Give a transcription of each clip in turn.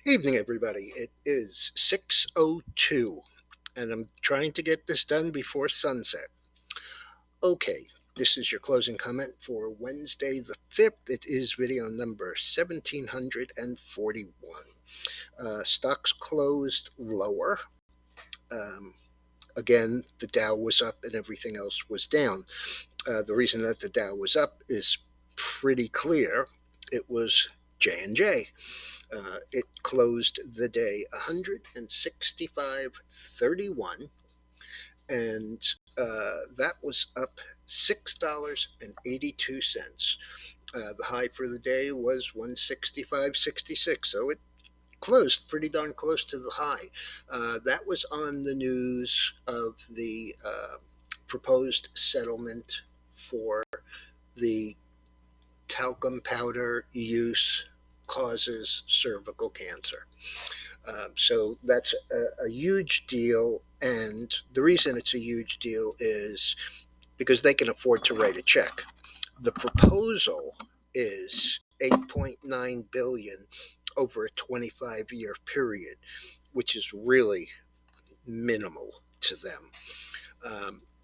Evening, everybody. It is 6:02, and I'm trying to get this done before sunset. Okay, this is your closing comment for Wednesday the 5th. It is video number 1741. Stocks closed lower. Um, Again, the Dow was up and everything else was down. The reason that the Dow was up is pretty clear. It was JNJ. It closed the day 165.31, and that was up $6.82. The high for the day was 165.66, so it closed pretty darn close to the high. That was on the news of the proposed settlement for the talcum powder use causes cervical cancer. So that's a huge deal. And the reason it's a huge deal is because they can afford to write a check. The proposal is 8.9 billion over a 25-year period, which is really minimal to them.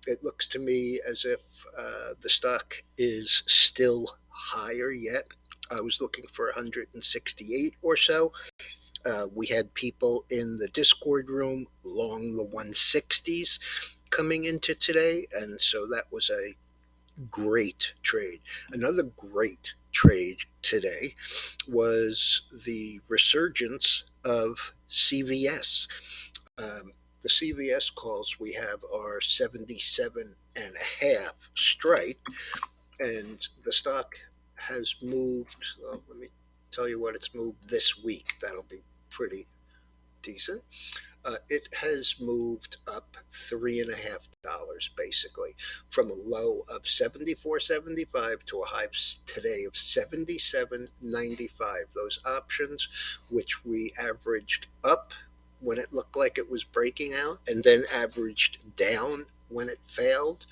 It looks to me as if the stock is still higher yet. I was looking for 168 or so. We had people in the Discord room along the 160s coming into today, and so that was a great trade. Another great trade today was the resurgence of CVS. The CVS calls we have are 77 and a half strike, and the stock has moved. Well, let me tell you what it's moved this week. That'll be pretty decent. It has moved up $3.50 basically, from a low of 74.75 to a high today of 77.95. Those options, which we averaged up when it looked like it was breaking out, and then averaged down when it failed.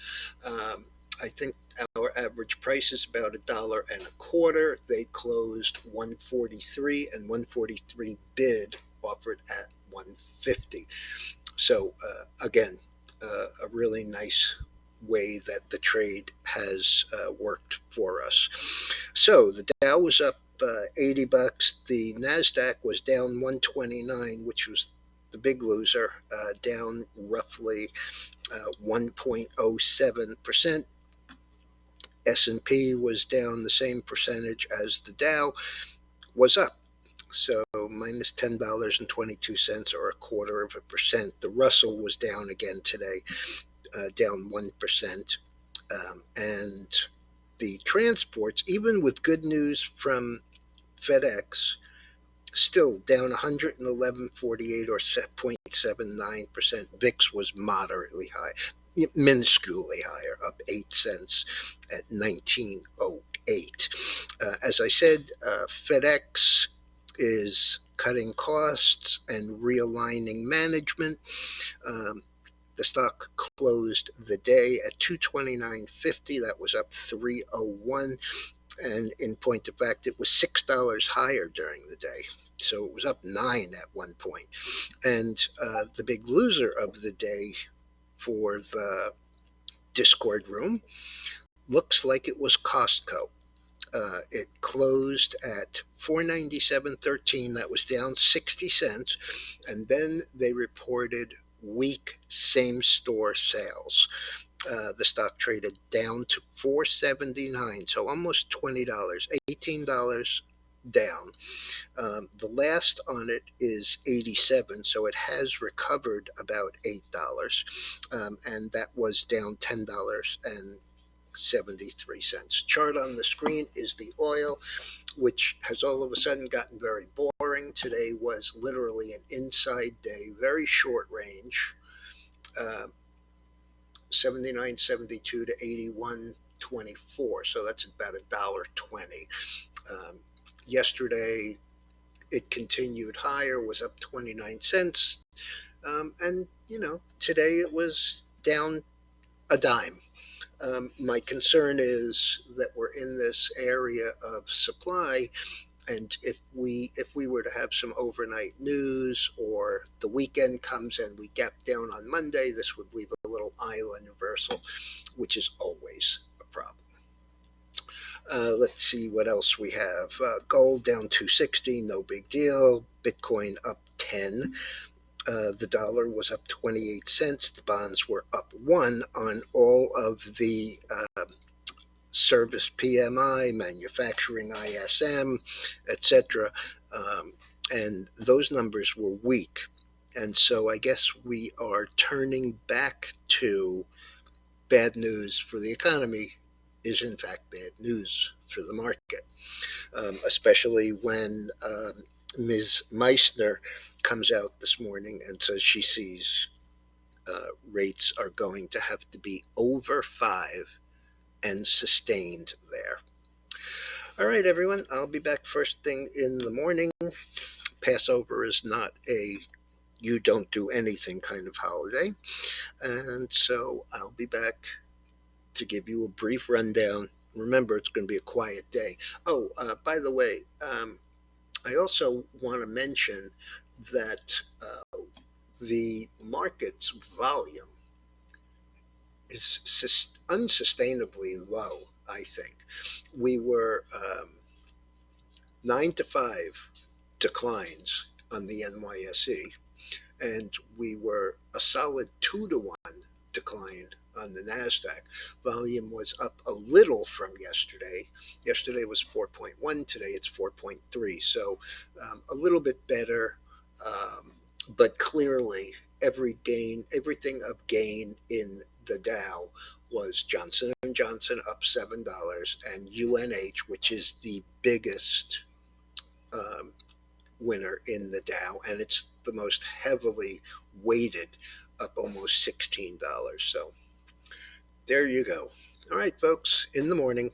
I think our average price is about $1.25. They closed 143, and 143 bid offered at 150. So again, a really nice way that the trade has worked for us. So the Dow was up $80. The Nasdaq was down 129, which was the big loser, down roughly 1.07%. S&P was down the same percentage as the Dow was up. So minus $10.22 or 0.25%. The Russell was down again today, down 1%. And the transports, even with good news from FedEx, still down 111.48 or 0.79%. VIX was moderately high, minusculely higher, up 8 cents at 19.08. As I said, FedEx is cutting costs and realigning management. The stock closed the day at 229.50. That was up 301. And in point of fact, it was $6 higher during the day. So it was up 9 at one point. And the big loser of the day for the Discord room looks like it was Costco. It closed at 497.13. That was down 60 cents. And then they reported weak same store sales. The stock traded down to 479, so almost $20, $18 down. The last on it is 87, so it has recovered about $8, and that was down $10.73. Chart on the screen is the oil, which has all of a sudden gotten very boring. Today was literally an inside day, very short range. 79.72 to 81.24, so that's about $1.20. Yesterday it continued higher, was up 29 cents, and today it was down a dime. My concern is that we're in this area of supply And if we were to have some overnight news, or the weekend comes and we gap down on Monday, this would leave a little island reversal, which is always a problem. Let's see what else we have. Gold down 260, no big deal. Bitcoin up 10. The dollar was up 28 cents. The bonds were up 1 on all of the service PMI, manufacturing ISM, etc. And those numbers were weak. And so I guess we are turning back to bad news for the economy is in fact bad news for the market, especially when Ms. Meissner comes out this morning and says she sees rates are going to have to be over 5 and sustained there. All right, everyone, I'll be back first thing in the morning. Passover is not a you don't do anything kind of holiday. And so I'll be back to give you a brief rundown. Remember, it's going to be a quiet day. Oh, by the way, I also want to mention that the market's volume is unsustainably low, I think. We were 9 to 5 declines on the NYSE, and we were a solid 2 to 1 decline on the NASDAQ. Volume was up a little from yesterday. Yesterday was 4.1, today it's 4.3. So a little bit better, but clearly everything of gain in the Dow was Johnson & Johnson up $7, and UNH, which is the biggest winner in the Dow, and it's the most heavily weighted, up almost $16. So there you go. All right, folks, in the morning.